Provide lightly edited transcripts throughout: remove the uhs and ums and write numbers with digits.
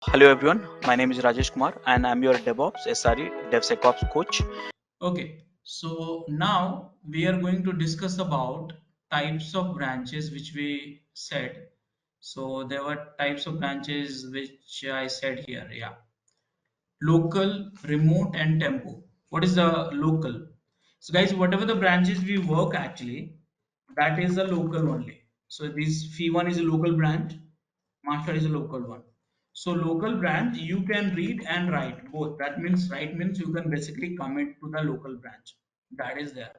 Hello everyone, my name is Rajesh Kumar and I'm your DevOps SRE DevSecOps coach. Okay, so now we are going to discuss about types of branches which we said. So there were types of branches which I said here. Yeah, local, remote, and tempo. What is the local? So guys, whatever the branches we work actually, that is a local only. So this fee1 is a local branch, master is a local one. So local branch you can read and write both. That means write means you can basically commit to the local branch. That is there.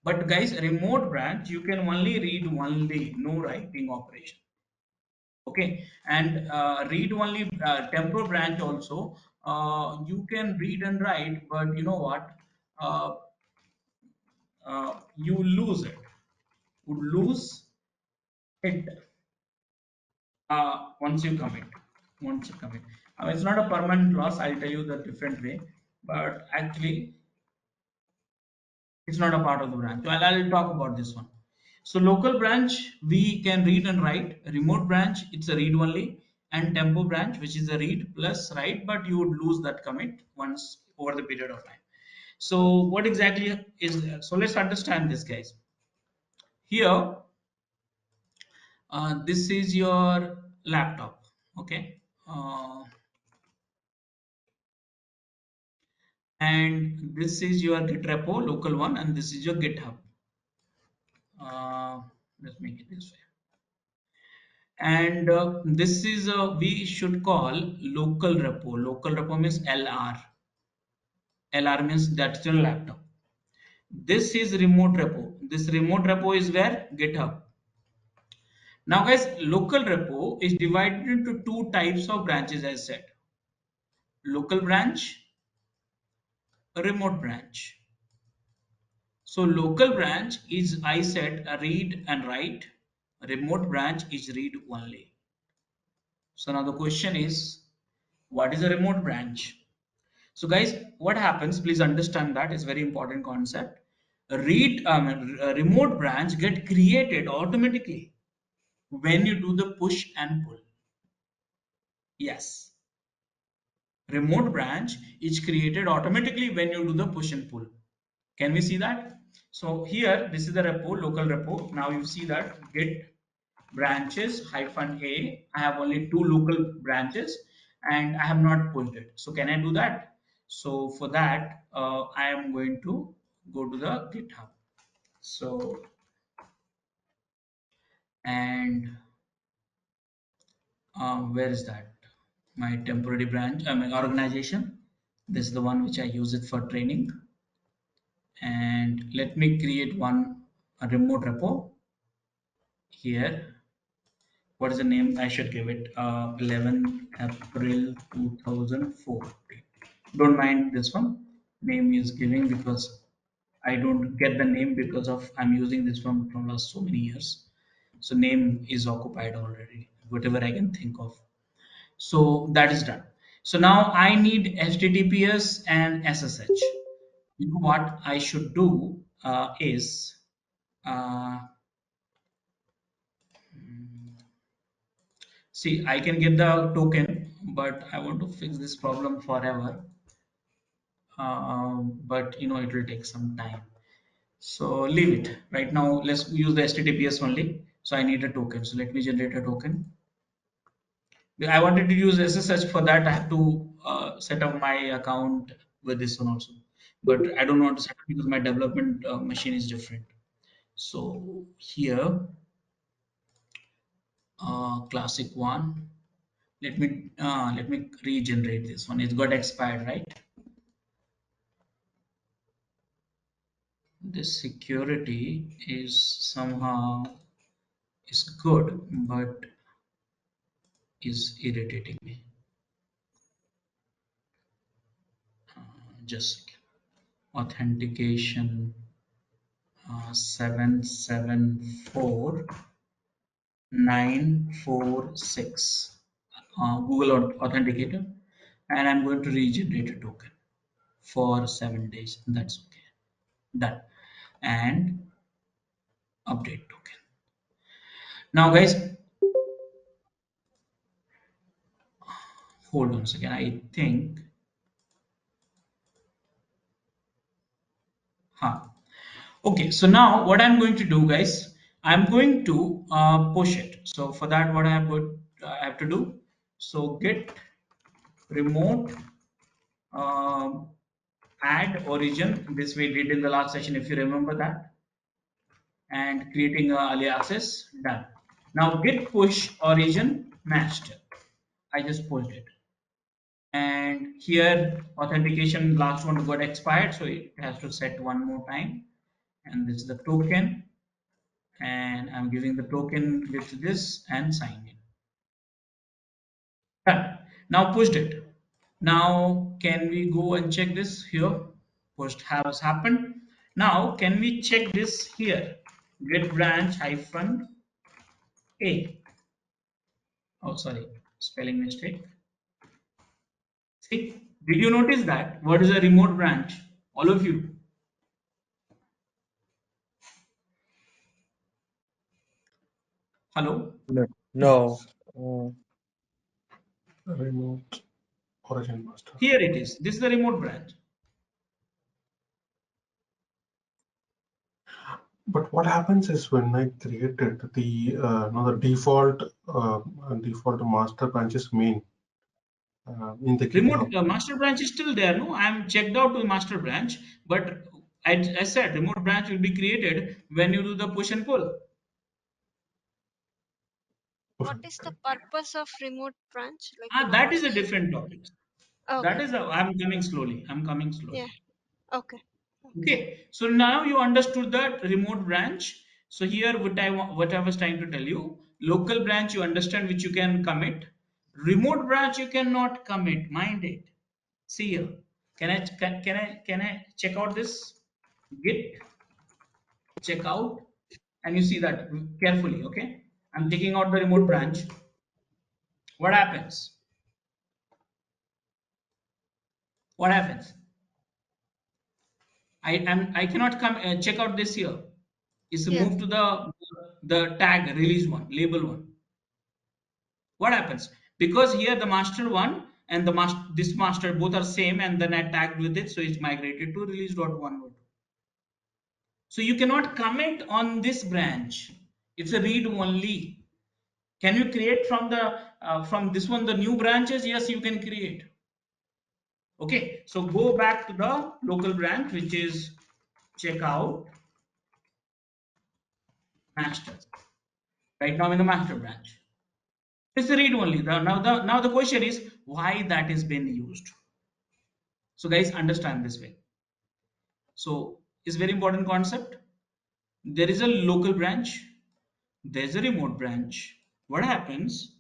But guys, remote branch you can only read only, no writing operation. Okay, and read only temporal branch also. You can read and write, but you know what? Uh, you lose it. Would lose it once you commit. Once you commit. It's not a permanent loss. I'll tell you the different way, but actually it's not a part of the branch. Well, I'll talk about this one. So local branch, we can read and write. Remote branch, it's a read only. And tempo branch, which is a read plus write, but you would lose that commit once over the period of time. So what exactly is there? So let's understand this, guys. Here, this is your laptop. Okay. And this is your Git repo, local one, and this is your GitHub. Uh, let's make it this way. And this is we should call local repo. Local repo means LR means that's your laptop. This is remote repo. This remote repo is where GitHub. Now guys, local repo is divided into two types of branches as said. Local branch, remote branch. So local branch is I said read and write. Remote branch is read only. So now the question is, what is a remote branch? So guys, what happens, please understand that is very important concept. A remote branch get created automatically when you do the push and pull. Yes, remote branch is created automatically when you do the push and pull. Can we see that? So here, this is the repo, local repo. Now you see that git branches hyphen a. I have only two local branches and I have not pulled it. So can I do that? So for that, I am going to go to the GitHub. So and where is that? My temporary branch, my organization. This is the one which I use it for training. And let me create one a remote repo here. What is the name I should give it? 11 April 2004. Don't mind this one. Name is giving because I don't get the name because of I'm using this one from last so many years. So name is occupied already. Whatever I can think of. So that is done. So now I need HTTPS and SSH. You know what I should do is uh, see, I can get the token, but I want to fix this problem forever. But you know, it will take some time. So leave it. Right now, let's use the HTTPS only. So I need a token. So let me generate a token. I wanted to use SSH for that. I have to set up my account with this one also. But I don't want to set up because my development machine is different. So here, classic one. Let me regenerate this one. It got expired, right? This security is somehow is good, but is irritating me. Just authentication 774946 Google Authenticator, and I'm going to regenerate a token for 7 days. That's okay. Done. And update token. Now, guys, hold on a second. I think, huh. Okay, so now what I'm going to do, guys, I'm going to push it. So for that, what I have to do? So git remote um, add origin. This we did in the last session, if you remember that, and creating a aliases done. Now git push origin matched. I just pushed it, and here authentication last one got expired, so it has to set one more time. And this is the token, and I'm giving the token with this and sign in. Done. Now pushed it. Now can we go and check this here? Pushed has happened. Now can we check this here? Git branch hyphen a. Oh, sorry, spelling mistake. See, did you notice that? What is a remote branch? All of you. Hello. No. No. Remote origin master. Here it is. This is the remote branch. But what happens is when I created the the default master branch is main in the GitHub. Remote master branch is still there. No, I'm checked out to master branch, but I said remote branch will be created when you do the push and pull. What is the purpose of remote branch? Like Ah, what that is a is? different topic. That Okay. is a, I'm coming slowly. I'm coming Yeah. slowly. Okay. Okay. Okay. So now you understood that remote branch. So here what I was trying to tell you, local branch you understand which you can commit. Remote branch you cannot commit. Mind it. See here. Can I check out this? Git check out, and you see that carefully. Okay. I'm taking out the remote branch. What happens? What happens? I cannot come check out this here. Is Yeah. move to the tag release one, label one. What happens? Because here the master one and the master this master both are same, and then I tagged with it, so it's migrated to release.1. So you cannot comment on this branch. It's a read only. Can you create from this one the new branches? Yes, you can create. Okay, so go back to the local branch, which is checkout master. Right now in the master branch. It's the read only. Now the question is why that is being used. So guys, understand this way. So it's very important concept. There is a local branch. There's a remote branch. What happens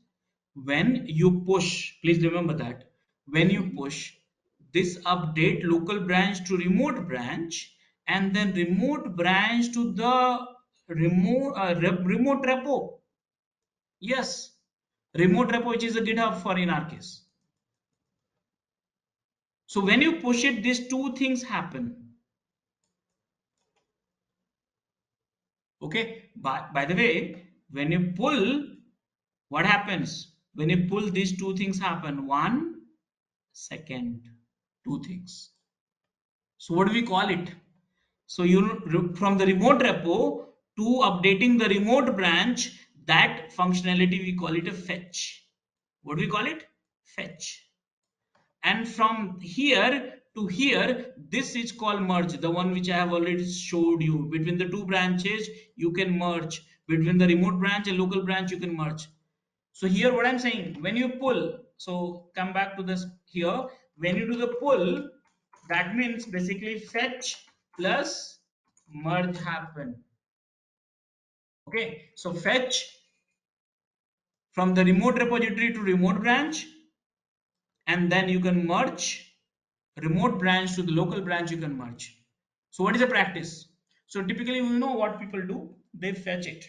when you push? Please remember that when you push this update local branch to remote branch, and then remote branch to the remote repo. Yes, remote repo, which is a GitHub for in our case. So when you push it, these two things happen. Okay. By the way, when you pull, what happens? When you pull, these two things happen. One, second, two things. So what do we call it? So you from the remote repo to updating the remote branch, that functionality we call it a fetch. What do we call it? Fetch. And from here to here, this is called merge, the one which I have already showed you. Between the two branches you can merge, between the remote branch and local branch you can merge. So here what I'm saying, when you pull, so come back to this here, when you do the pull, that means basically fetch plus merge happen. Okay, so fetch from the remote repository to remote branch, and then you can merge remote branch to the local branch, you can merge. So what is the practice? So typically we know what people do. They fetch it,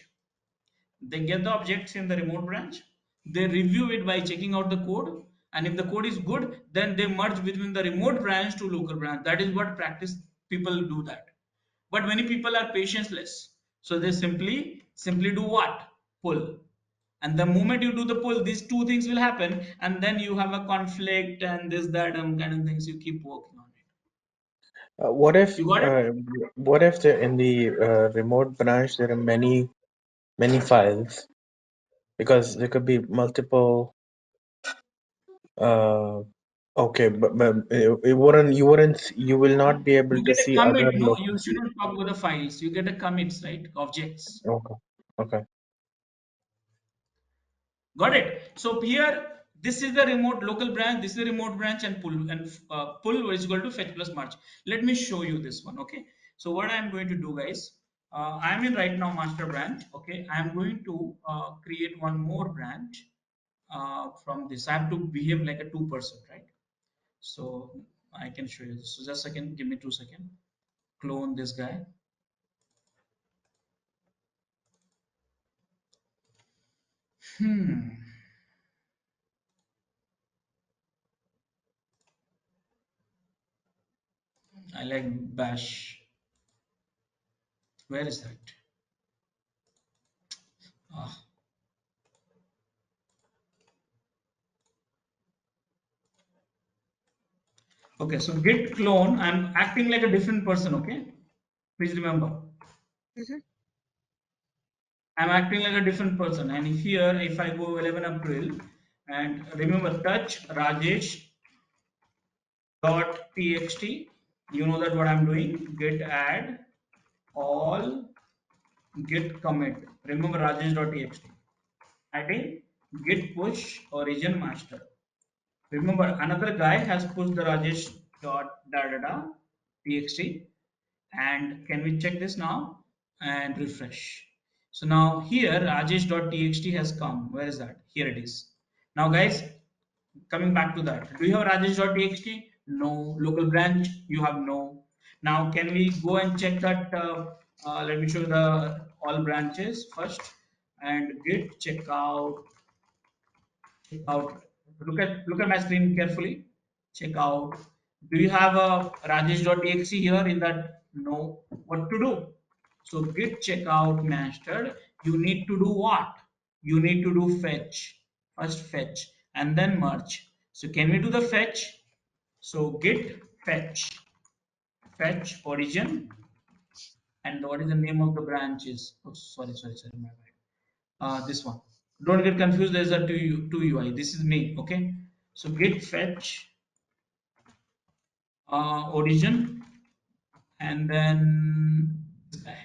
they get the objects in the remote branch, they review it by checking out the code, and if the code is good, then they merge between the remote branch to local branch. That is what practice people do that. But many people are patienceless, so they simply do what? Pull. And the moment you do the pull, these two things will happen, and then you have a conflict and this, that, and kind of things. You keep working on it. What if You got it? there in the remote branch there are many files, because there could be multiple. Okay, but you will not be able You to get a see commit. other No, local. you shouldn't talk about the files. You get a commits, right? Objects. Okay, okay. Got it. So here, this is the remote local branch, this is the remote branch, and pull is equal to fetch plus merge. Let me show you this one. Okay. So what I am going to do, guys, I am in right now master branch. Okay. I am going to create one more branch from this. I have to behave like a 2%, right? So I can show you this. So just a second, give me 2 seconds. Clone this guy. I like bash. Where is that? Ah. Okay, so git clone, I'm acting like a different person, okay? Please remember, Mhm. I'm acting like a different person. And here, if I go 11 April, and remember, touch Rajesh dot txt, you know that what I'm doing, git add all git commit. Remember Rajesh dot txt. Adding git push origin master. Remember, another guy has pushed the Rajesh dot da da da txt. And can we check this now and refresh? So now here rajesh.txt has come. Where is that? Here it is. Now guys, coming back to that, do you have rajesh.txt? No. Local branch, you have no. Now can we go and check that? Let me show you the all branches first, and git checkout. Out. Look at my screen carefully. Check out. Do you have a rajesh.exe here in that? No. What to do? So git checkout master. You need to do what? You need to do fetch. First fetch and then merge. So can we do the fetch? So git fetch origin, and what is the name of the branches? Oh, sorry, my bad. This one. Don't get confused. There's a two UI. This is me. Okay. So git fetch origin, and then this guy.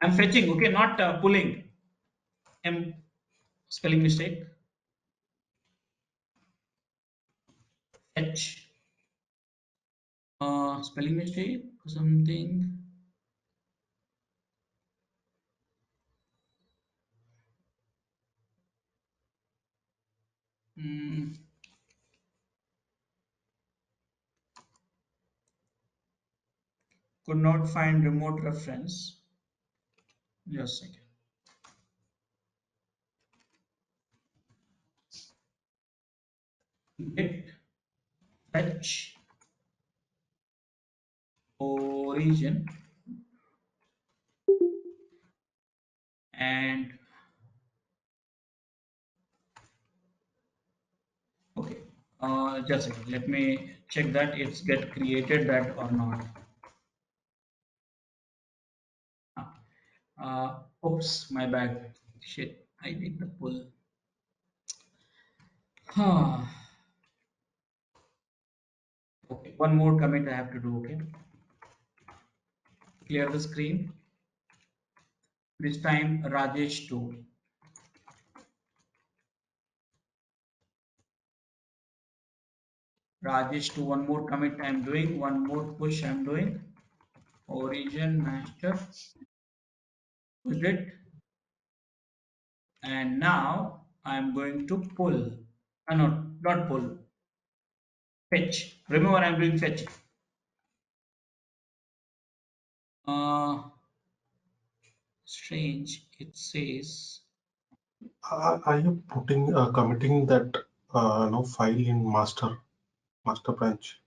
I'm fetching. Okay, not pulling. M spelling mistake. Fetch spelling mistake or something. Hmm. Could not find remote reference. Just a second. Git fetch origin, and okay. Just a second. Let me check that it's get created that or not. Oops, my bad. Shit, I need the pull. Okay, one more commit I have to do. Okay, clear the screen. This time Rajesh 2. Rajesh 2. One more commit I am doing. One more push I am doing. Origin master. Pushed it. And now I am going to pull. No, not pull. Fetch. Remember, I am doing fetch. Strange. It says. Are you putting committing that no file in master branch?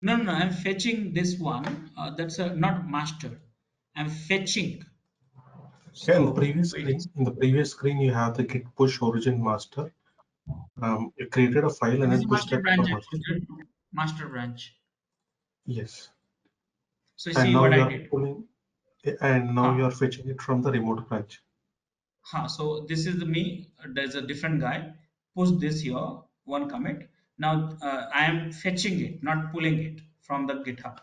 No. I'm fetching this one. That's a not master. I'm fetching. Yeah, in the So wait. previous screen, you have the git push origin master. You created a file and This is then the pushed master that to branch. the I master. posted. Master branch. Yes. So And see now what you I are did. pulling, and now you Huh. are fetching it from the remote branch. Huh. So this is the me. There's a different guy. Push this here. One commit. Now I am fetching it, not pulling it from the GitHub.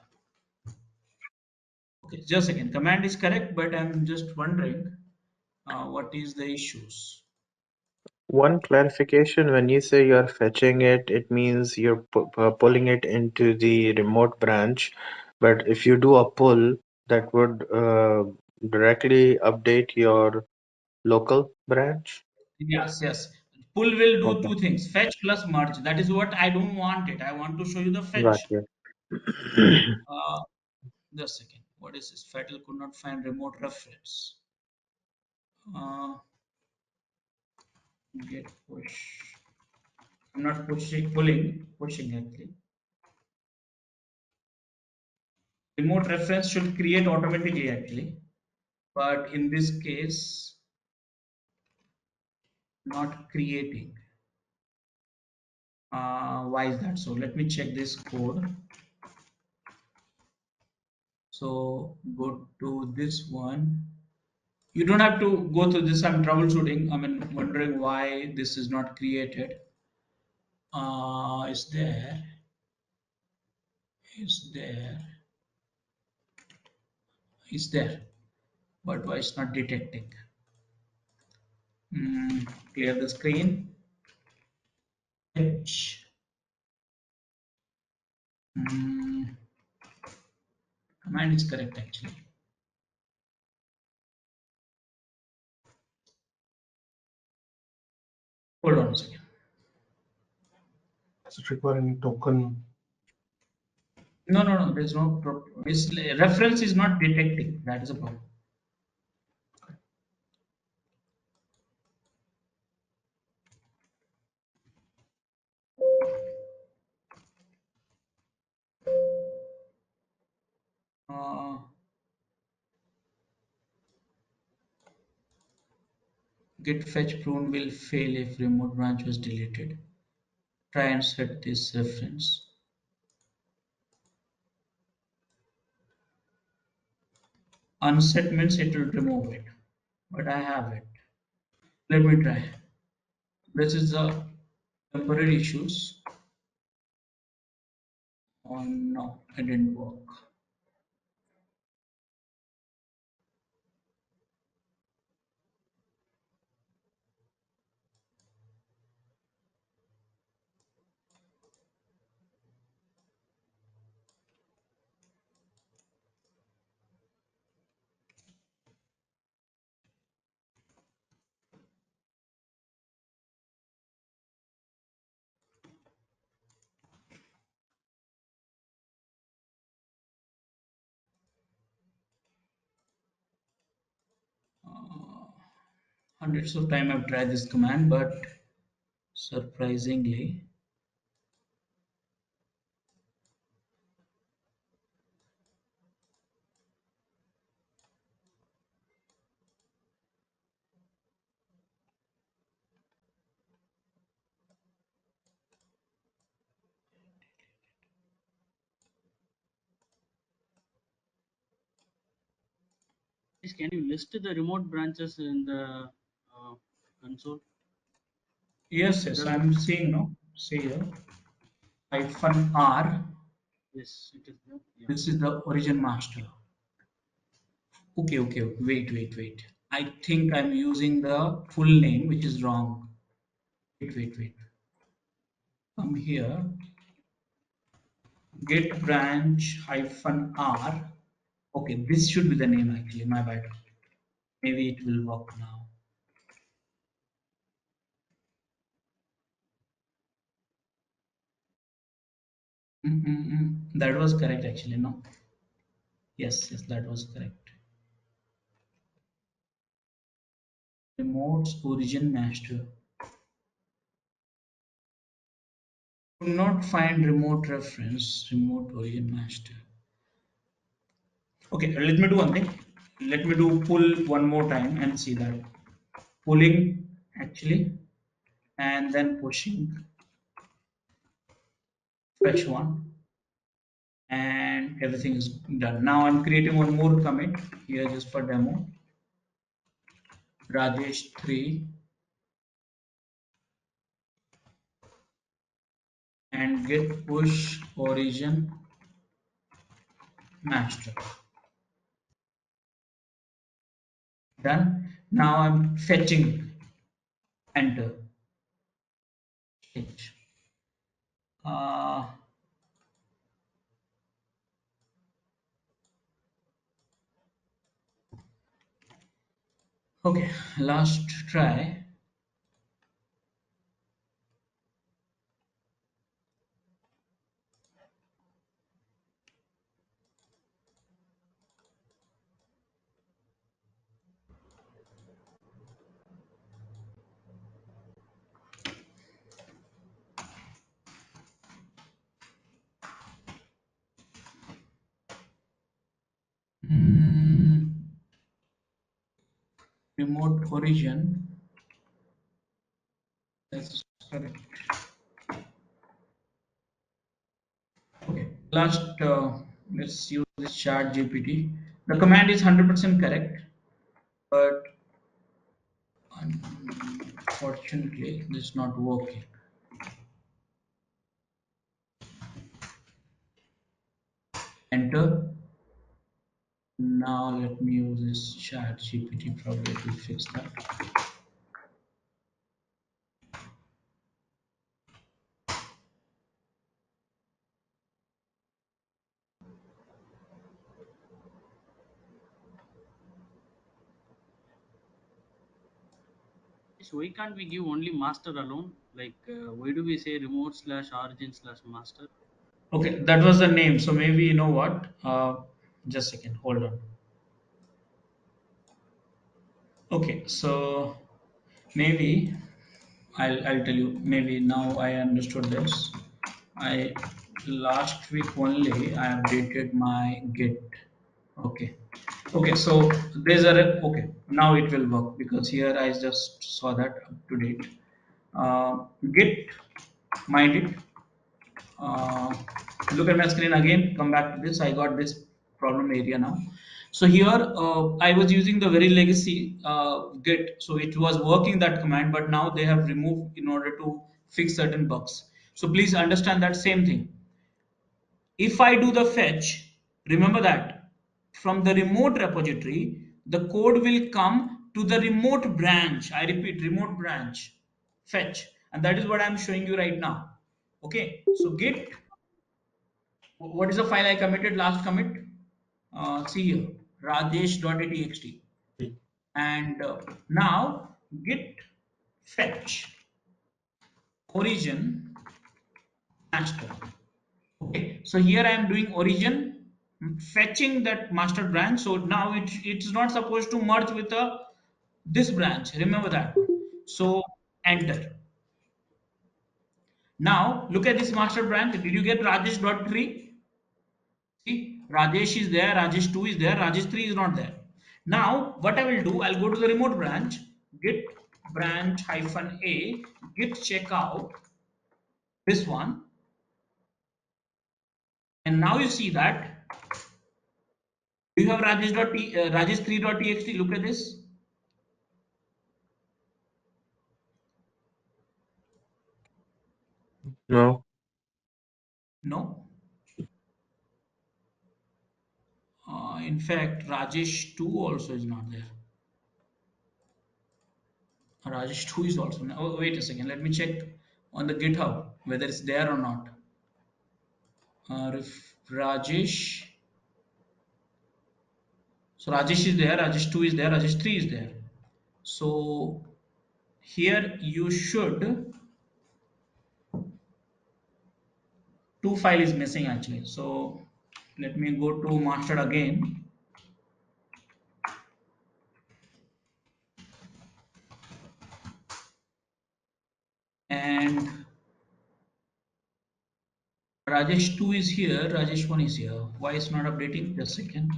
Okay, just a second. Command is correct, but I'm just wondering what is the issues. One clarification, when you say you're fetching it, it means you're pulling it into the remote branch. But if you do a pull, that would directly update your local branch. Yes, yes. Pull will do Okay, two things: fetch plus merge. That is what I don't want it. I want to show you the got fetch. you. Uh, just a second. What is this? Fatal could not find remote reference. Uh, Get push. I'm not pushing, pushing actually. Remote reference should create automatically actually, but in this case, not creating. Why is that? So let me check this code. So go to this one. You don't have to go through this. I'm troubleshooting. I mean, wondering why this is not created. Is there? Is there? Is there? But why it's not detecting? Clear the screen. H. Mm, Command is correct actually. Hold on a second. Does it require any token? No, no, no. There's no. Reference is not detecting. That is a problem. Uh, Git fetch prune will fail if remote branch was deleted. Try and set this reference. Unset means it will remove it, but I have it. Let me try. This is the temporary issues. Oh no, it didn't work. Hundreds of times I've tried this command, but surprisingly, Can you list the remote branches in the console? yes, yes, I'm seeing now. See here, hyphen R. Yes, it is there. Yeah. This is the origin master. Okay, okay, wait, wait, wait. I think I'm using the full name, which is wrong. Wait, wait, wait. Come here. Git branch hyphen R. Okay, this should be the name actually. My bad. Maybe it will work now. That was correct actually. No. Yes, yes, that was correct. Remote's origin master. Could not find remote reference. Remote origin master. Okay, let me do one thing. Let me do pull one more time and see that. Pulling actually, and then pushing, fetch one, and everything is done. Now I'm creating one more commit here just for demo. Rajesh 3 and git push origin master. Done. Now I'm fetching, enter. Fetch. Uh, okay, last try. Hmm, remote origin. That's correct. Okay, last let's use this chart GPT. The command is 100% correct, but unfortunately this is not working. Enter. Now let me use this chat GPT, probably to fix that. So why can't we give only master alone? Like, why do we say remote slash origin slash master? Okay, that was the name. So maybe you know what? Just a second, hold on. Okay, so maybe I'll tell you. Maybe now I understood this. I last week only I updated my Git. Okay. Okay, so there's a okay. Now it will work because here I just saw that up to date. Git, my Git. Uh, Look at my screen again. Come back to this. I got this problem area now. So here I was using the very legacy Git, so it was working that command, but now they have removed in order to fix certain bugs. So please understand that same thing. If I do the fetch, remember that from the remote repository, the code will come to the remote branch. I repeat, remote branch fetch, and that is what I'm showing you right now. Okay, so git, what is the file I committed last commit? See here, rajesh.txt, and now git fetch origin master. Okay, so here I am doing origin, fetching that master branch. So now it's not supposed to merge with this branch. Remember that one. So enter. Now look at this master branch. Did you get Rajesh.tree? See, Rajesh is there, Rajesh 2 is there, Rajesh 3 is not there. Now what I will do, I'll go to the remote branch, git branch hyphen a, git checkout, this one, and now you see that do you have Rajesh3.txt? Look at this. No. No. In fact, Rajesh 2 also is not there. Rajesh 2 is also not. Oh, wait a second. Let me check on the GitHub whether it's there or not. If Rajesh. So Rajesh is there, Rajesh 2 is there, Rajesh 3 is there. So here you should, two file is missing actually. So let me go to master again, and Rajesh 2 is here, Rajesh 1 is here. Why it's not updating? Just a second.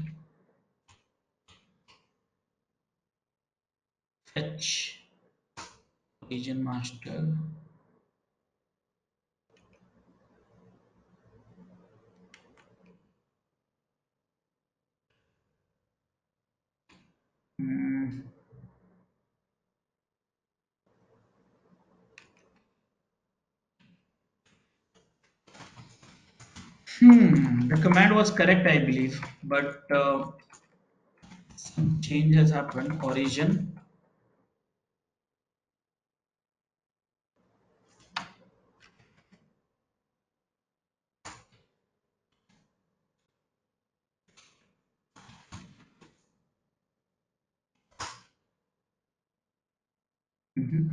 fetch origin master. Hmm. The command was correct, I believe, but some change has happened. Origin. Mhm.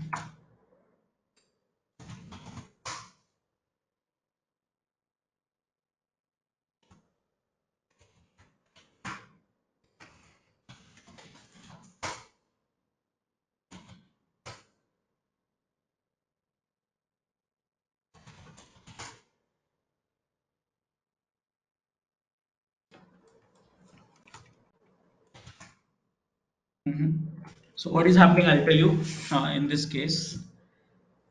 Mhm. So what is happening? I'll tell you. In this case,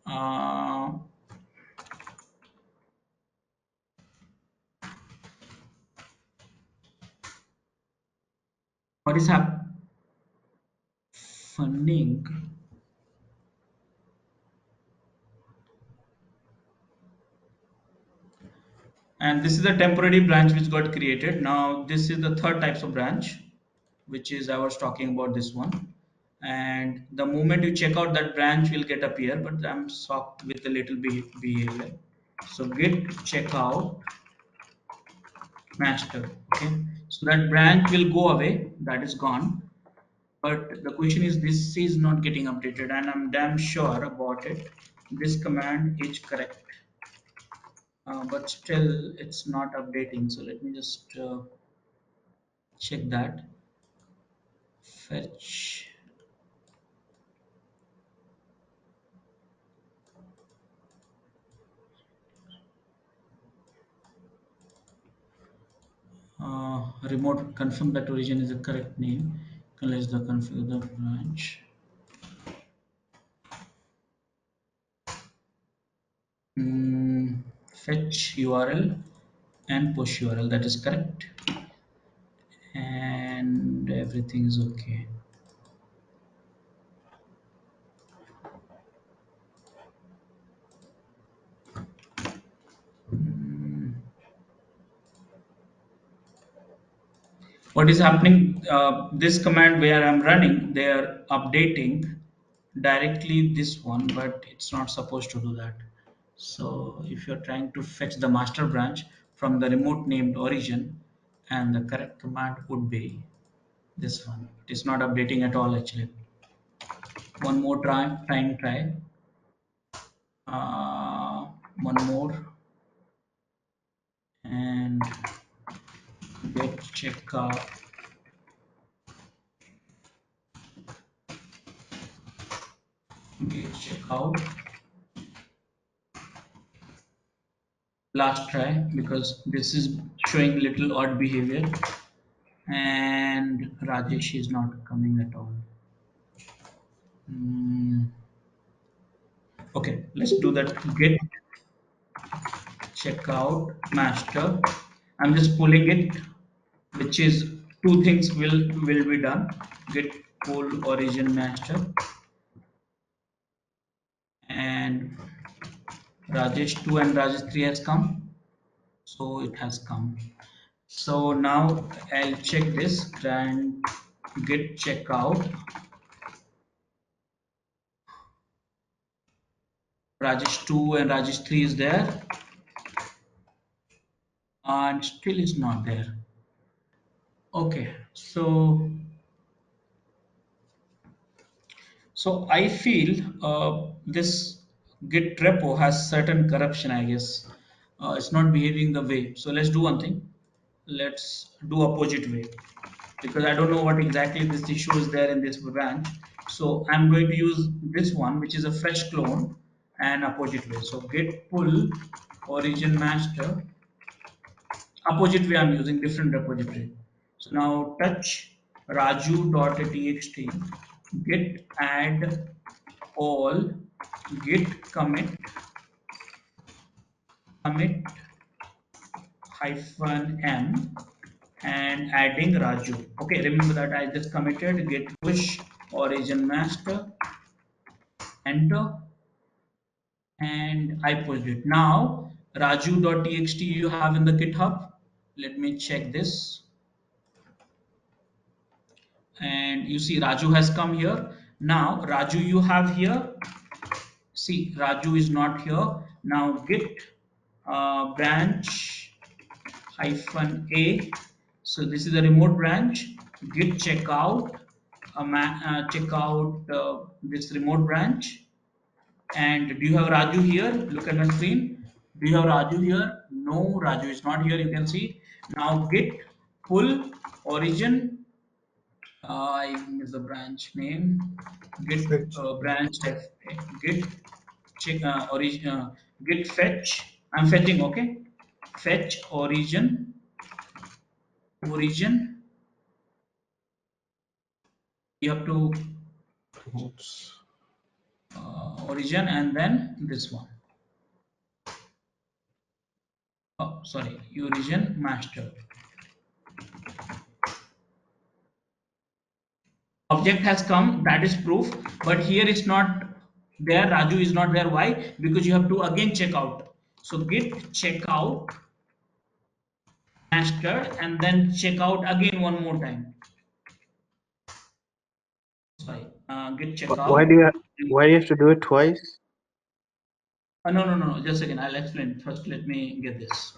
uh, what is happening? And this is a temporary branch which got created. Now this is the third types of branch, which is I was talking about this one. And the moment you check out, that branch will get appear, but I'm soft with a little behavior. So git checkout master. Okay, so that branch will go away, that is gone. But the question is, this is not getting updated, and I'm damn sure about it. This command is correct, but still it's not updating. So let me just check that. Fetch remote, confirm that origin is the correct name. Let's the configure the branch. Fetch URL and push URL, that is correct, and everything is okay. What is happening, this command where I'm running, they are updating directly this one, but it's not supposed to do that. So if you're trying to fetch the master branch from the remote named origin, and the correct command would be this one, it is not updating at all actually. One more try, one more, and get checkout last try, because this is showing little odd behavior, and Rajesh is not coming at all. Okay, let's do that. Get checkout master. I'm just pulling it, which is two things will be done. Get pull origin master, and Rajesh 2 and Rajesh 3 has come, so it has come. So now I'll check this and get checkout. Rajesh 2 and Rajesh 3 is there, and still is not there. Okay, so I feel this Git repo has certain corruption, I guess. It's not behaving the way. So let's do one thing. Let's do opposite way, because I don't know what exactly this issue is there in this branch. So I'm going to use this one, which is a fresh clone, and opposite way. So git pull origin master. Opposite way, I'm using different repository. So now touch raju.txt git add all git commit hyphen m and adding Raju. Okay, remember that I just committed git push origin master, enter, and I pushed it. Now raju.txt you have in the GitHub. Let me check this. And you see Raju has come here. Now Raju you have here. See, Raju is not here. Now git branch hyphen a. So this is the remote branch. Git checkout check out this remote branch. And do you have Raju here? Look at my screen. Do you have Raju here? No, Raju is not here. You can see. Now git pull origin. I missed the branch name. Git Fetch. branch git check origin git fetch. I'm fetching. Okay. Fetch origin. You have to Remotes. origin and then this one. Oh, sorry, origin master. Object has come, that is proof, but here it's not there. Raju is not there. Why? Because you have to again check out. So git checkout master and then check out again one more time. Sorry, git Why checkout. do you have to do it twice? No. Just a second. I'll explain. First, let me get this.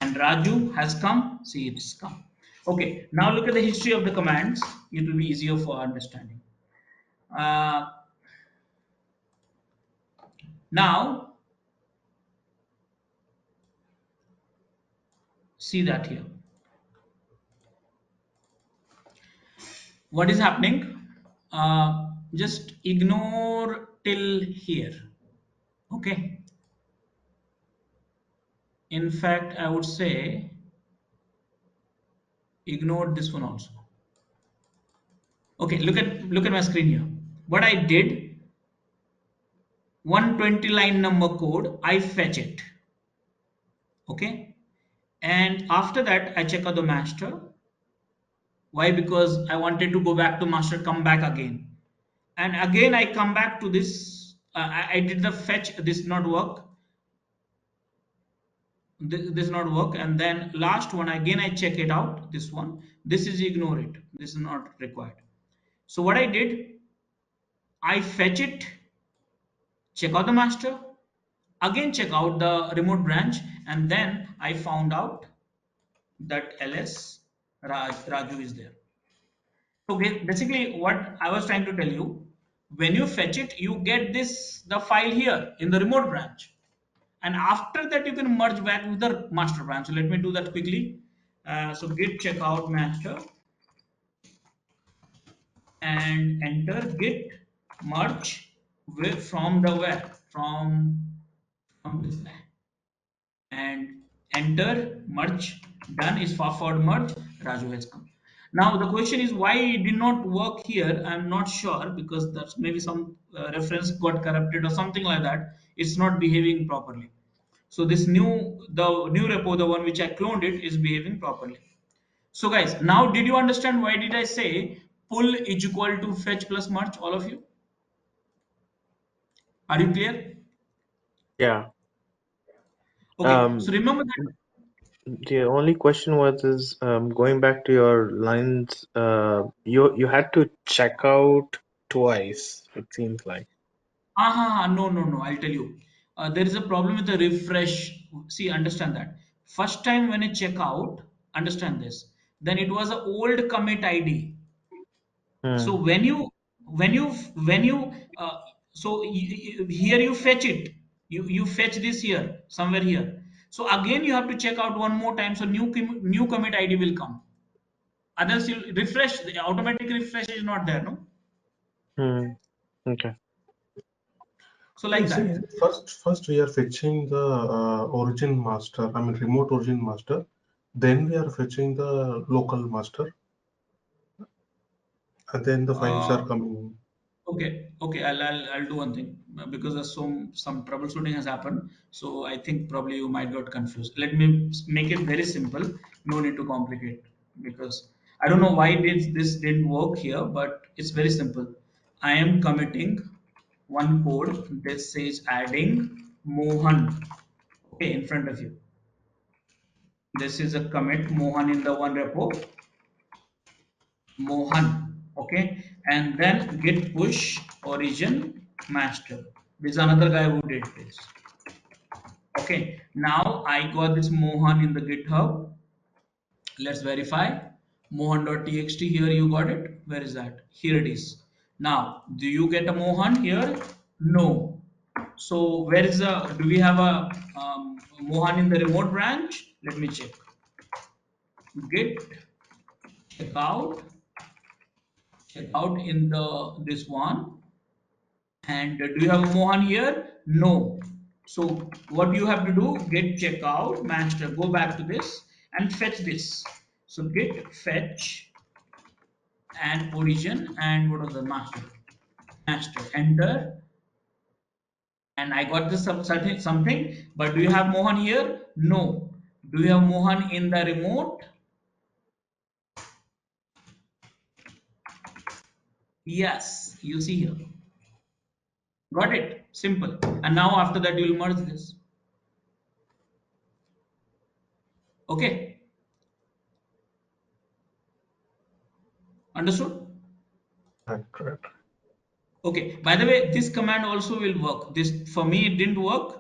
And Raju has come. See, it's come. Okay. Now look at the history of the commands. It will be easier for understanding. Uh, now see that here. What is happening? Just ignore till here. Okay. In fact, I would say ignore this one also. Okay, look at my screen here. What I did, 120 line number code, I fetch it. Okay, and after that I check out the master. Why? Because I wanted to go back to master, come back again, and again I come back to this. I did the fetch. This not work. This not work, and then last one again I check it out. This one. This is ignore it. This is not required. So what I did, I fetch it, check out the master, again check out the remote branch, and then I found out that ls Raju is there. So basically what I was trying to tell you, when you fetch it, you get the file here in the remote branch, and after that you can merge back with the master branch. So let me do that quickly. So git checkout master and enter git merge from the where from this guy, and enter merge. Done is forward merge. Raju has come. Now the question is why it did not work here. I'm not sure, because that's maybe some reference got corrupted or something like that. It's not behaving properly. So this the new repo, the one which I cloned it, is behaving properly. So guys, now did you understand why did I say pull is equal to fetch plus merge? All of you, are you clear? Yeah. Okay, so Um, remember that. the only question was is going back to your lines. You had to check out twice. It seems like. No. I'll tell you. There is a problem with the refresh. See, understand that. First time when I check out, understand this. Then it was an old commit ID. So Hmm. when you here you fetch it. You fetch this here somewhere here. So again you have to check out one more time. So new commit ID will come. Others you refresh. The automatic refresh is not there. No. Hmm. Okay. So like See, that. first we are fetching the origin master, I mean remote origin master. Then we are fetching the local master, and then the files are Uh, coming. okay. I'll do one thing because there's some troubleshooting has happened. So I think probably you might got confused. Let me make it very simple. No need to complicate because I don't know why this didn't work here, but it's very simple. I am committing one code. This says adding Mohan. Okay, in front of you. This is a commit Mohan in the one repo. Mohan, okay, and then git push origin master. This is another guy who did this. Okay, now I got this Mohan in the GitHub. Let's verify. Mohan.txt here you got it. Where is that? Here it is. Now, do you get a Mohan here? No. So where is the? Do we have a Mohan in the remote branch? Let me check. Git checkout in the this one. And do you have a Mohan here? No. So what you have to do, git checkout master, go back to this and fetch this. So git fetch and origin and what was the master? Master, enter. And I got this something, but do you have Mohan here? No. Do you have Mohan in the remote? Yes, you see here. Got it? Simple. And now after that you will merge this. Okay. Understood? Right. Okay, by the way, this command also will work. This for me it didn't work.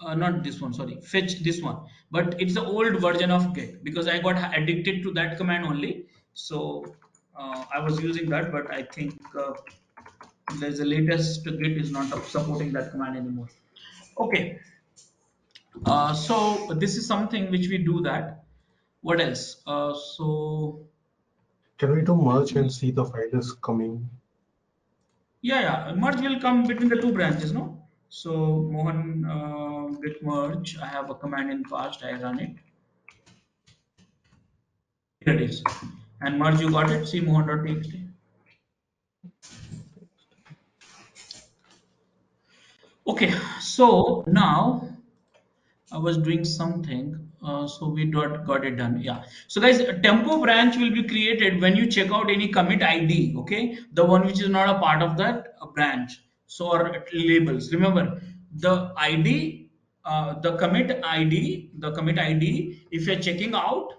Not this one, sorry, fetch this one. But it's the old version of Git because I got addicted to that command only. So I was using that, but I think there's a latest Git is not supporting that command anymore. Okay, so this is something which we do that. What else? Can we do Let merge me. and see the file is coming? Yeah. Merge will come between the two branches, no? So Mohan git merge. I have a command in past. I run it. Here it is. And merge, you got it. See Mohan.txt. Okay. So now I was doing something, so we got it done. Yeah. So guys, a tempo branch will be created when you check out any commit ID. Okay, the one which is not a part of that branch. So or labels. Remember the ID, the commit ID. If you're checking out,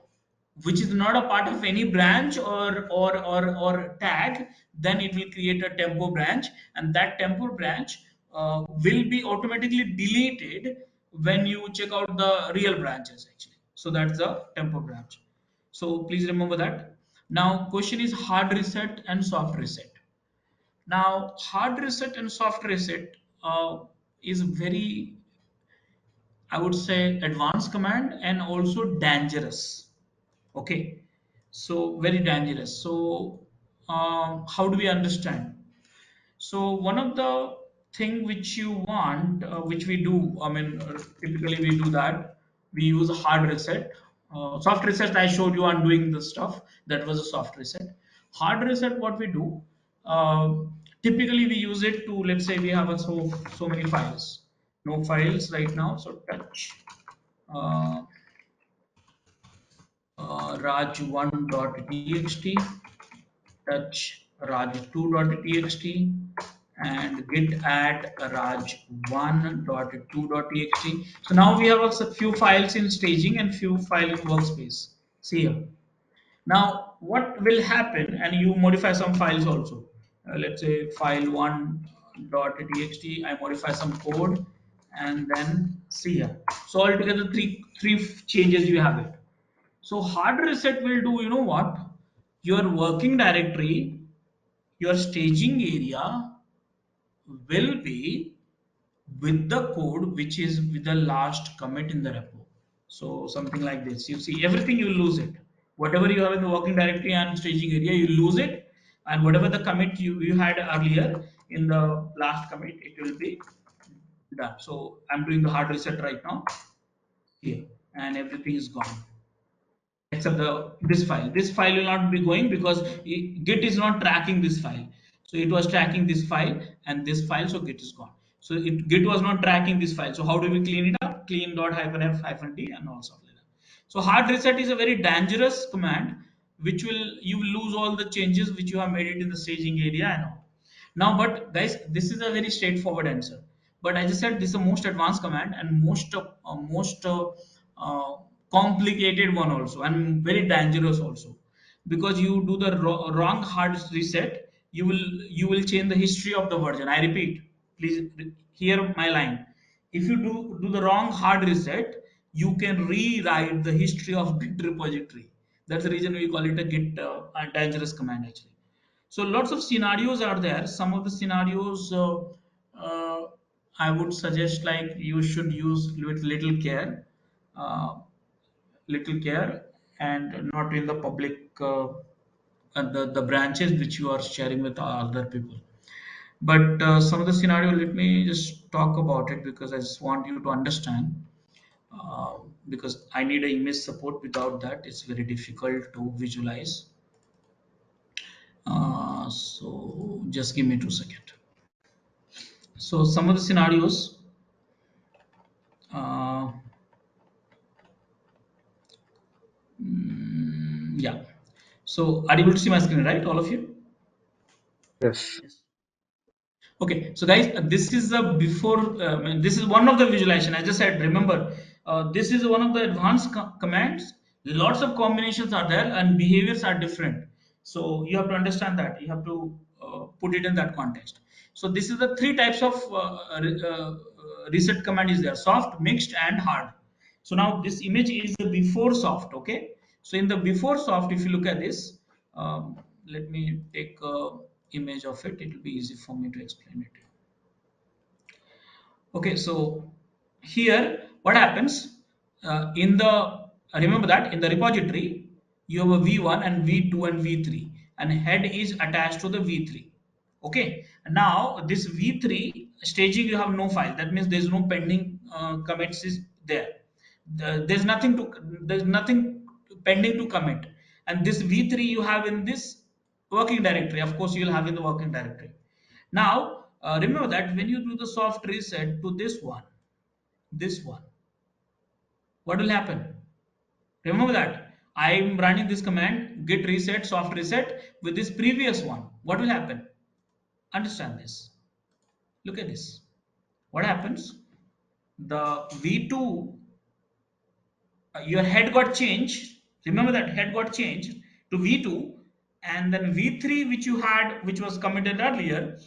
which is not a part of any branch or tag, then it will create a tempo branch, and that tempo branch will be automatically deleted when you check out the real branches actually. So that's the tempo branch. So please remember that. Now question is hard reset and soft reset. Now hard reset and soft reset is very, I would say, advanced command and also dangerous. Okay, so very dangerous. So how do we understand? So one of the thing which you want, which we do, I mean, typically we do that. We use a hard reset. Soft reset, I showed you undoing the stuff. That was a soft reset. Hard reset, what we do, typically we use it to, let's say we have so many files. No files right now, so touch uh, raj1.txt, touch raj2.txt, and git add raj1.2.txt. So now we have a few files in staging and few file in workspace. See here. Now what will happen, and you modify some files also. Let's say file1.txt, I modify some code, and then see here. So altogether three changes you have it. So hard reset will do, you know what? Your working directory, your staging area will be with the code which is with the last commit in the repo. So something like this. You see, everything you lose it. Whatever you have in the working directory and staging area, you lose it. And whatever the commit you had earlier in the last commit, it will be done. So I'm doing the hard reset right now here, and everything is gone. except this file. This file will not be going because Git is not tracking this file. So it was tracking this file and this file, so Git is gone. So Git was not tracking this file. So how do we clean it up? Clean dot hyphen f hyphen d and all stuff like that. So hard reset is a very dangerous command, which will you will lose all the changes which you have made it in the staging area and all. Now, but guys, this is a very straightforward answer. But I just said this is the most advanced command and most complicated one also, and very dangerous also, because you do the wrong hard reset, you will change the history of the version. I repeat, please hear my line. If you do the wrong hard reset, you can rewrite the history of Git repository. That's the reason we call it a Git dangerous command actually. So lots of scenarios are there. Some of the scenarios uh, I would suggest like you should use with uh, little care, and not in the public the branches which you are sharing with other people. But some of the scenario, let me just talk about it because I just want you to understand. Because I need a image support. Without that, it's very difficult to visualize. So just give me 2 seconds. So some of the scenarios, uh, yeah. So are you able to see my screen, right? All of you? Yes. Yes. Okay, so guys, this is the before. This is one of the visualization. I just said, remember, this is one of the advanced commands. Lots of combinations are there, and behaviors are different. So you have to understand that. You have to put it in that context. So this is the three types of reset command is there: soft, mixed, and hard. So now this image is the before soft. Okay. So in the before soft, if you look at this, let me take a image of it. It will be easy for me to explain it. Okay, so here what happens in the remember that in the repository you have a v1 and v2 and v3, and head is attached to the v3. Okay, now this v3 staging you have no file. That means there is no pending commits is there. There's nothing pending to commit, and this v3 you have in this working directory. Of course, you will have in the working directory. Now, remember that when you do the soft reset to this one, what will happen? Remember that I'm running this command git reset soft reset with this previous one. What will happen? Understand this. Look at this. What happens? The v2, your head got changed. Remember that head got changed to v2, and then v3, which you had, which was committed earlier,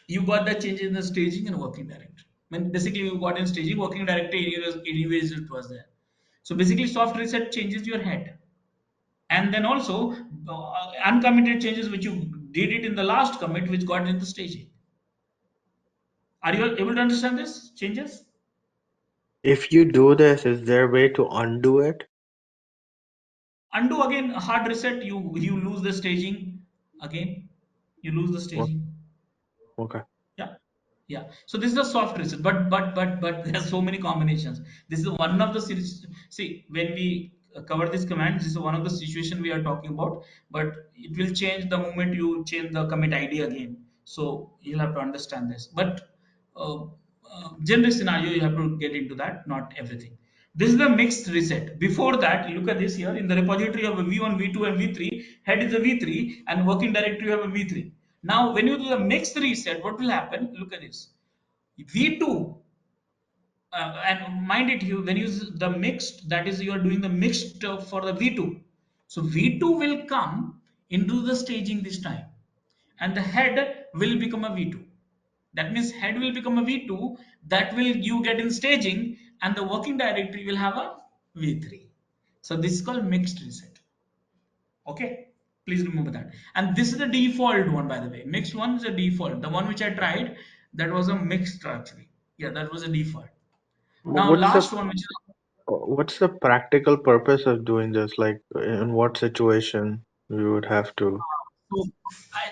you got the change in the staging and working directory. I mean, basically, you got in staging, working directory, anyways it was there. So basically, soft reset changes your head, and then also uncommitted changes which you did it in the last commit, which got in the staging. Are you able to understand this changes? If you do this, is there a way to undo it? Undo again, hard reset. You lose the staging again. You lose the O- staging. Okay. Yeah, yeah. So this is a soft reset, but there are so many combinations. This is one of the series. See, when we cover this command, this is one of the situation we are talking about. But it will change the moment you change the commit ID again. So you'll have to understand this. But general scenario, you have to get into that. Not everything. This is the mixed reset. Before that, look at this here. In the repository of a v1, v2, and v3, head is a v3, and working directory you have a v3. Now, when you do the mixed reset, what will happen? Look at this. V2, and mind it, you when you use the mixed, that is, you are doing the mixed for the V2. So V2 will come into the staging this time, and the head will become a V2. That means head will become a V2. That will you get in staging, and the working directory will have a V3. So this is called mixed reset. Okay, please remember that. And this is the default one, by the way. Mixed one is a default. The one which I tried, that was a mixed actually. Yeah, that was a default. Now, What's the last one, which is what's the practical purpose of doing this? Like, in what situation you would have to?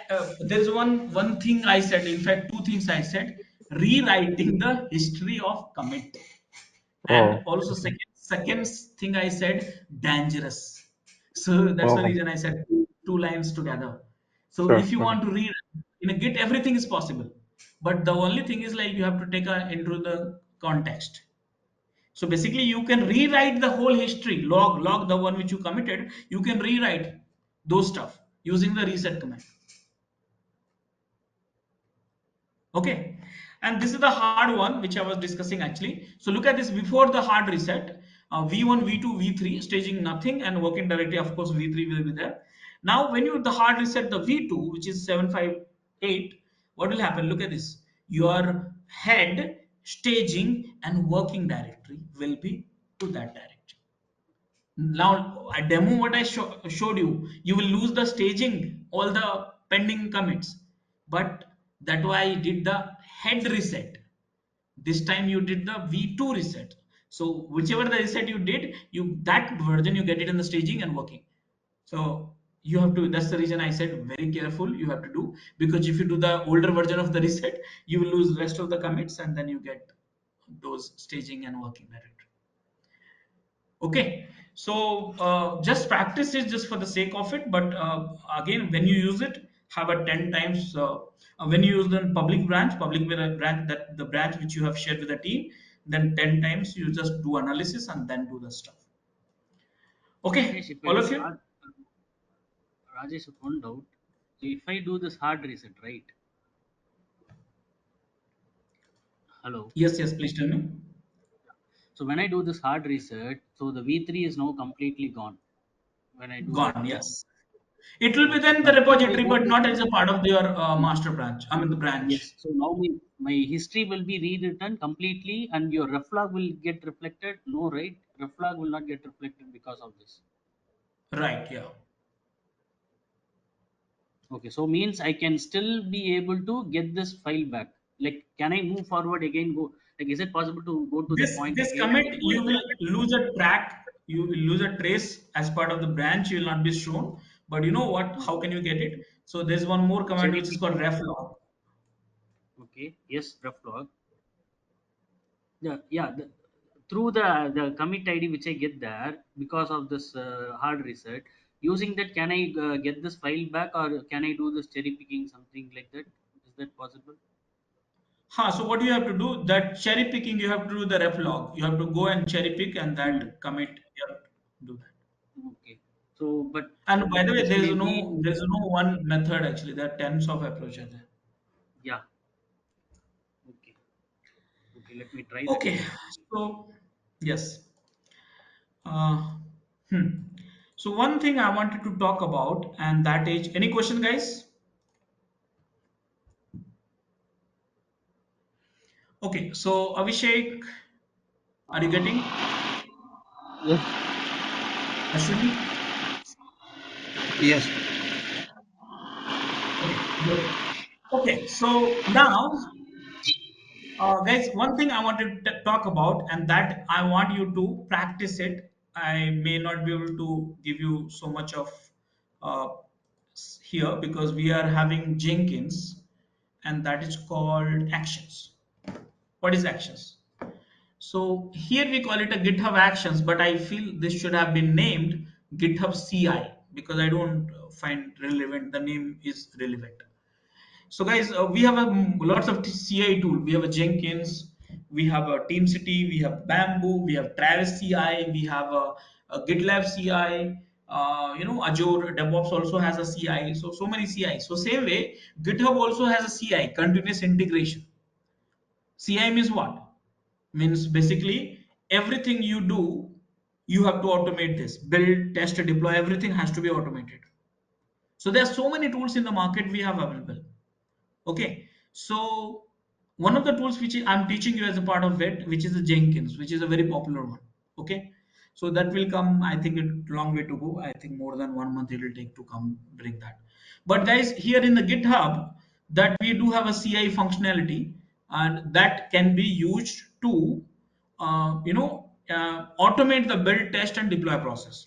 so there's one thing I said. In fact, two things I said: rewriting the history of commit, and Oh, also okay. second thing I said dangerous. So that's the Oh, reason I said two lines together. So sure. if you want to read in a Git, everything is possible. But the only thing is like you have to take into the context. So basically, you can rewrite the whole history, log the one which you committed. You can rewrite those stuff using the reset command. Okay, and this is the hard one which I was discussing actually. So look at this before the hard reset, V1, V2, V3 staging nothing and working directly. Of course, V3 will be there. Now, when you the hard reset the V2, which is 758, what will happen? Look at this. Your head, staging, and working directory will be to that directory. Now, a demo what I showed you, you will lose the staging, all the pending commits. But that why I did the head reset. This time you did the V2 reset. So whichever the reset you did, you that version you get it in the staging and working. So you have to. That's the reason I said very careful. You have to do because if you do the older version of the reset, you will lose rest of the commits and then you get those staging and working directory. Okay, so just practice it just for the sake of it, but again, when you use it, have a 10 times. When you use the public branch, that the branch which you have shared with the team, then 10 times you just do analysis and then do the stuff. Okay, Rajesh, if I all do of you? hard, Rajesh, one doubt. So if I do this hard reset, right? Hello. Yes, yes, please tell me. So when I do this hard reset, so the V3 is now completely gone. When I do that, Gone, right? yes. It will be Okay. then the But if I repository, go but to not as a part of your y- master branch. I mean the branch. yes, so now my history will be rewritten completely, and your reflog will get reflected. No, right? Reflog will not get reflected because of this. Right, yeah. Okay, so means I can still be able to get this file back. Like, can I move forward again? Go like, is it possible to go to that point This again and commit then go you to will that? lose a track, you will lose a trace as part of the branch, you will not be shown. But you know what, how can you get it? So there's one more command Cherry which is called picking. reflog. Okay, yes, reflog. Yeah, through the commit ID which I get there because of this hard reset. Using that, can I get this file back, or can I do this cherry picking something like that? Is that possible? So what you have to do, that cherry picking, you have to do the reflog, you have to go and cherry pick and that Hmm. commit you have to do that. Okay. So, And by the way, this may be there's no one method actually, there are tens of approaches there. yeah. Okay. Okay. Let me try that Okay, again. so yes. uh, hmm. So one thing I wanted to talk about, and that is, any question, guys? Okay, so Abhishek, are you getting? Yes, Ashwini? yes. Okay, good. Okay, so now, guys, one thing I wanted to talk about, and that I want you to practice it. I may not be able to give you so much of uh, here because we are having Jenkins, and that is called actions. What is actions? So here we call it a GitHub Actions, but I feel this should have been named GitHub CI because I don't find relevant. The name is relevant. So guys, we have lots of CI tool. We have a Jenkins, we have a TeamCity, we have Bamboo, we have Travis CI, we have a GitLab CI. Azure DevOps also has a CI. So many CI. So same way, GitHub also has a CI, continuous integration. CI means what? Means basically everything you do, you have to automate this. Build, test, deploy, everything has to be automated. So there are so many tools in the market we have available. Okay, so one of the tools which I'm teaching you as a part of it, which is the Jenkins, which is a very popular one. Okay, so that will come. I think it's a long way to go. I think more than 1 month it will take to come bring that. But guys, here in the GitHub, that we do have a CI functionality, and that can be used to, automate the build, test, and deploy process.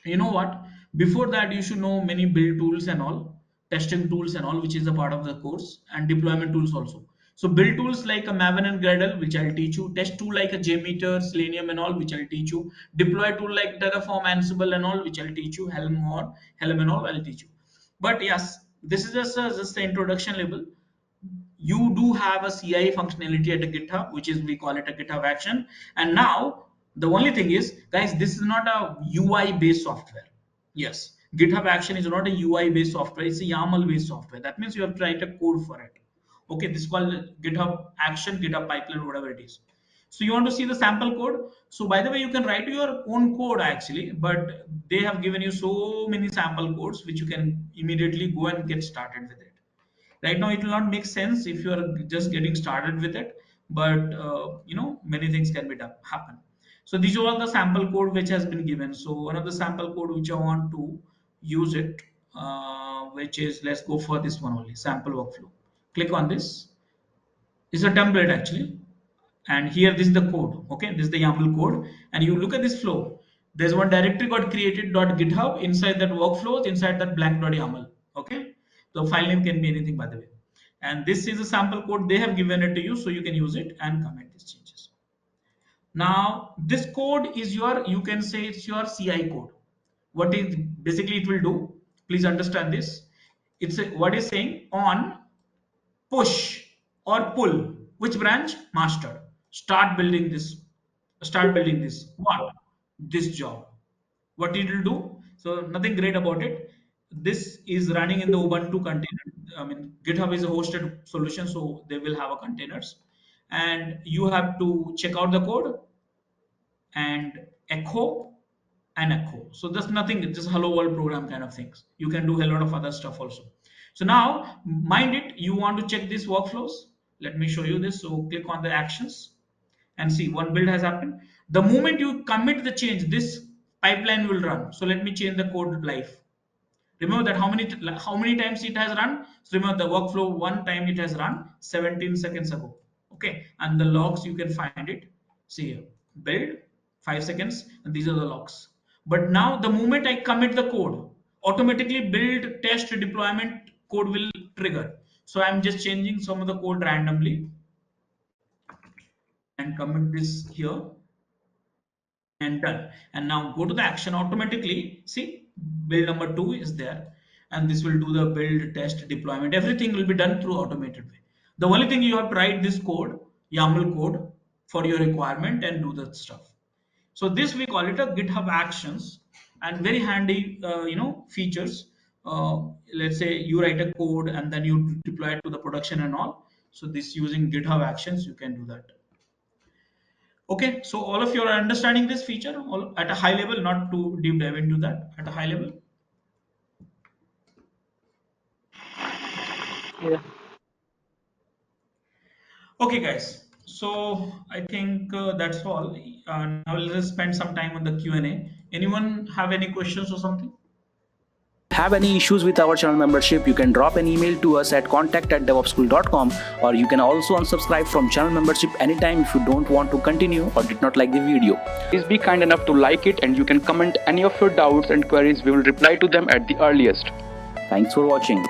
You know what, before that you should know many build tools and all, testing tools and all, which is a part of the course, and deployment tools also. So build tools like a Maven and Gradle, which I'll teach you. Test tool like a JMeter, Selenium and all, which I'll teach you. Deploy tool like Terraform, Ansible and all, which I'll teach you. Helm and all, I'll teach you. But yes, this is just the introduction level. You do have a CI functionality at a GitHub, which is we call it a GitHub action. And now the only thing is, guys, this is not a UI based software. Yes, GitHub action is not a UI based software, it's a YAML based software. That means you have to write a code for it. Okay, this is called GitHub action, GitHub pipeline, whatever it is. So you want to see the sample code. So by the way, you can write your own code actually, but they have given you so many sample codes which you can immediately go and get started with it. Right now it will not make sense if you are just getting started with it, but many things can be done happen. So these are all the sample code which has been given. So one of the sample code which I want to use it, which is, let's go for this one only, sample workflow. Click on this. It's a template actually, and here this is the code. Okay, this is the YAML code, and you look at this flow. There's one directory got created .github. Inside that workflows, inside that blank.yaml. Okay, the file name can be anything, by the way. And this is a sample code they have given it to you, so you can use it and commit these changes. Now this code is your, you can say it's your CI code. What is basically it will do, please understand this. It's what is saying on push or pull, which branch? Master. Start building this. Start building this. What? This job. What it will do? So nothing great about it. This is running in the Ubuntu container. I mean, GitHub is a hosted solution, so they will have a containers, and you have to check out the code and echo and echo. So there's nothing, it's just hello world program kind of things. You can do a lot of other stuff also. So now, mind it, you want to check these workflows. Let me show you this. So click on the actions and see one build has happened. The moment you commit the change, this pipeline will run. So let me change the code live. Remember that how many times it has run. So remember the workflow, one time it has run 17 seconds ago. Okay, and the logs you can find it. See here, build 5 seconds, and these are the logs. But now the moment I commit the code, automatically build test deployment code will trigger. So I'm just changing some of the code randomly and commit this here and done. And now go to the action automatically. See, build number 2 is there, and this will do the build, test, deployment. Everything will be done through automated way. The only thing you have to write this code, YAML code, for your requirement and do that stuff. So this we call it a GitHub actions, and very handy, features. Let's say you write a code and then you deploy it to the production and all. So this using GitHub actions, you can do that. Okay, so all of you are understanding this feature all at a high level, not to deep dive into that, at a high level. Yeah. Okay, guys. So I think that's all. Now let's spend some time on the Q&A. Anyone have any questions or something? Have any issues with our channel membership, you can drop an email to us at contact@debugschool.com, or you can also unsubscribe from channel membership anytime if you don't want to continue or did not like the video. Please be kind enough to like it, and you can comment any of your doubts and queries. We will reply to them at the earliest. Thanks for watching.